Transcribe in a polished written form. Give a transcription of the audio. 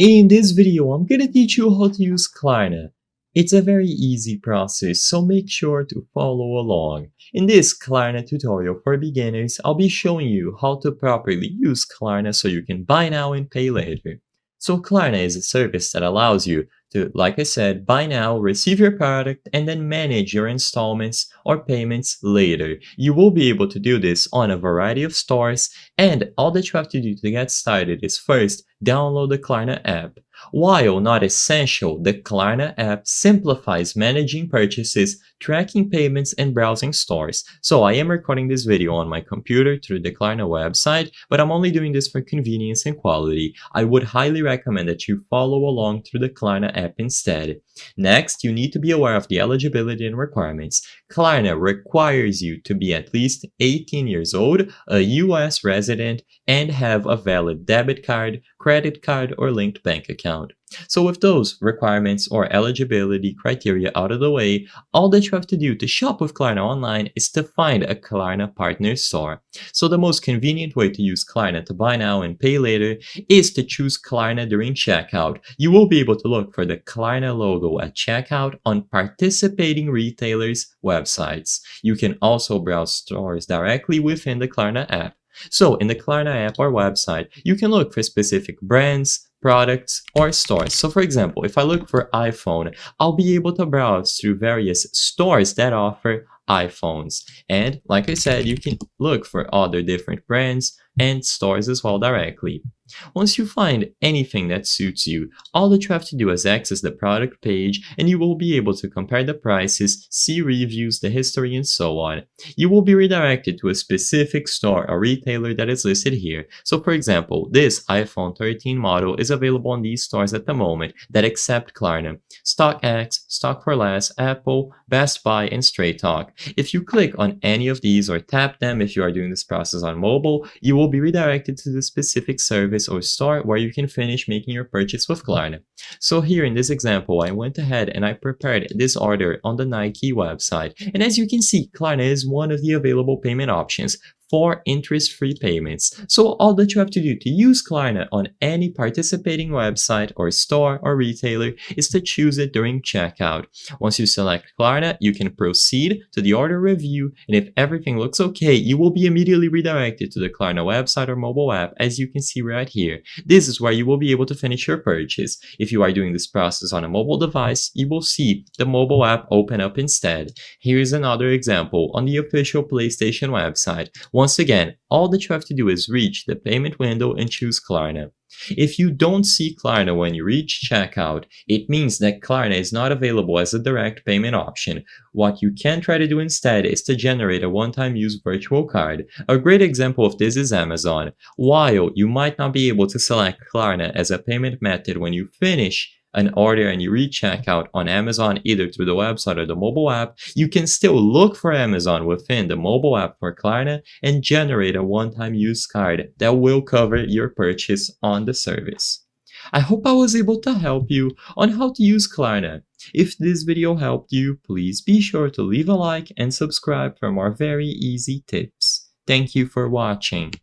In this video, I'm gonna teach you how to use Klarna. It's a very easy process, so make sure to follow along. In this Klarna tutorial for beginners, I'll be showing you how to properly use Klarna so you can buy now and pay later. So Klarna is a service that allows you to, like I said, buy now, receive your product, and then manage your installments or payments later. You will be able to do this on a variety of stores, and all that you have to do to get started is first download the Klarna app. While not essential, the Klarna app simplifies managing purchases, tracking payments, and browsing stores. So I am recording this video on my computer through the Klarna website, but I'm only doing this for convenience and quality. I would highly recommend that you follow along through the Klarna app instead. Next, you need to be aware of the eligibility and requirements. Klarna requires you to be at least 18 years old, a US resident, and have a valid debit card, credit card, or linked bank account. So with those requirements or eligibility criteria out of the way, all that you have to do to shop with Klarna online is to find a Klarna partner store. So the most convenient way to use Klarna to buy now and pay later is to choose Klarna during checkout. You will be able to look for the Klarna logo at checkout on participating retailers' websites. You can also browse stores directly within the Klarna app. So in the Klarna app or website, you can look for specific brands, products, or stores. So for example, if I look for iPhone, I'll be able to browse through various stores that offer iPhones. And like I said, you can look for other different brands and stores as well directly. Once you find anything that suits you, all that you have to do is access the product page and you will be able to compare the prices, see reviews, the history, and so on. You will be redirected to a specific store or retailer that is listed here. So for example, this iPhone 13 model is available in these stores at the moment that accept Klarna: StockX, Stock for Less, Apple, Best Buy, and Straight Talk. If you click on any of these or tap them if you are doing this process on mobile, you will be redirected to the specific service or store where you can finish making your purchase with Klarna. So here in this example, I went ahead and I prepared this order on the Nike website. And as you can see, Klarna is one of the available payment options for interest-free payments. So all that you have to do to use Klarna on any participating website or store or retailer is to choose it during checkout. Once you select Klarna, you can proceed to the order review, and if everything looks okay, you will be immediately redirected to the Klarna website or mobile app, as you can see right here. This is where you will be able to finish your purchase. If you are doing this process on a mobile device, you will see the mobile app open up instead. Here's another example on the official PlayStation website. Once again, all that you have to do is reach the payment window and choose Klarna. If you don't see Klarna when you reach checkout, it means that Klarna is not available as a direct payment option. What you can try to do instead is to generate a one-time use virtual card. A great example of this is Amazon. While you might not be able to select Klarna as a payment method when you finish an order and you reach checkout on Amazon either through the website or the mobile app, you can still look for Amazon within the mobile app for Klarna and generate a one-time use card that will cover your purchase on the service. I hope I was able to help you on how to use Klarna. If this video helped you, please be sure to leave a like and subscribe for more very easy tips. Thank you for watching.